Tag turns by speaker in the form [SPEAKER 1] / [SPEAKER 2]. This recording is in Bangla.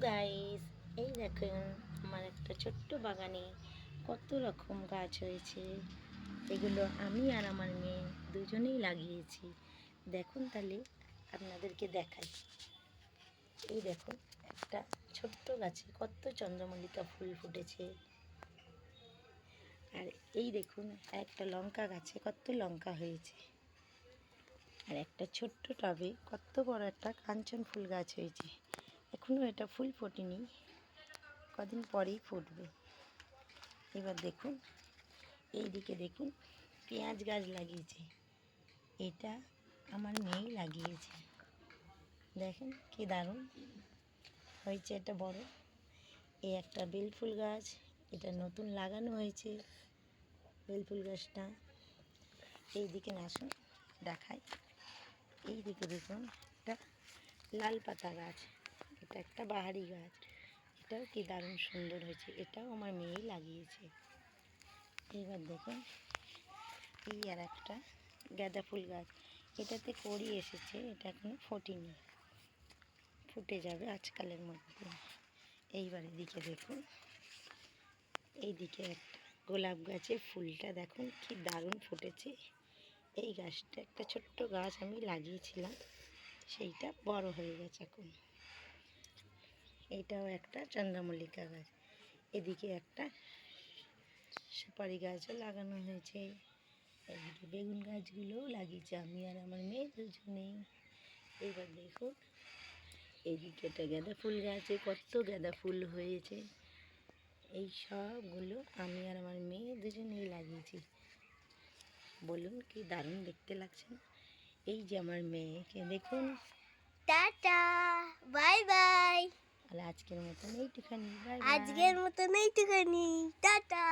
[SPEAKER 1] গাইস, এই দেখুন আমার একটা ছোট্ট বাগানে কত রকম গাছ হয়েছে। এগুলো আমি আর আমার মেয়ে দুজনেই লাগিয়েছি। দেখুন তাহলে আপনাদেরকে দেখাই। এই দেখুন একটা ছোট্ট গাছে কত চন্দ্রমল্লিকা ফুল ফুটেছে। আর এই দেখুন একটা লঙ্কা গাছে কত লঙ্কা হয়েছে। আর একটা ছোট্ট টবে কত বড় একটা কাঞ্চন ফুল গাছ হয়েছে। এখনও এটা ফুল ফোটেনি, কদিন পরেই ফুটবে। এবার দেখুন এইদিকে দেখুন পেঁয়াজ গাছ লাগিয়েছে। এটা আমার মেয়েই লাগিয়েছে। দেখেন কি দারুণ হয়েছে, এটা বড়। এই একটা বেলফুল গাছ, এটা নতুন লাগানো হয়েছে বেলফুল গাছটা। এইদিকে আসুন দেখাই। এইদিকে দেখুন একটা লাল পাতা গাছ, এটা একটা বাহারি গাছ। এটাও কি দারুণ সুন্দর হয়েছে, এটাও আমার মেয়েই লাগিয়েছে। এবার দেখুন এই আর একটা গাঁদা ফুল গাছ, এটাতে কড়ি এসেছে, এটা এখনো ফোটেনি, ফুটে যাবে আজকালের মধ্যে। এইবার এদিকে দেখুন, এইদিকে একটা গোলাপ গাছে ফুলটা দেখুন কি দারুণ ফুটেছে। এই গাছটা একটা ছোট্ট গাছ আমি লাগিয়েছিলাম, সেইটা বড় হয়ে গেছে এখন। এইটাও একটা চন্দ্রমল্লিকা গাছ। এদিকে একটা সুপারি গাছও লাগানো হয়েছে। এদিকে বেগুন গাছগুলোও লাগিয়েছে আমি আর আমার মেয়ে দুজনেই। এইবার দেখুন এইদিকে একটা গাঁদা ফুল গাছে কত গাঁদা ফুল হয়েছে। এই সবগুলো আমি আর আমার মেয়ে দুজনেই লাগিয়েছি। বলুন কি দারুণ দেখতে লাগছে না? এই যে আমার মেয়েকে দেখুন।
[SPEAKER 2] Tata, bye bye.
[SPEAKER 1] আর আজকের মতন এইটুখানি, বাই
[SPEAKER 2] আজকের
[SPEAKER 1] বাই।
[SPEAKER 2] মতন এইটুখানি, টাটা।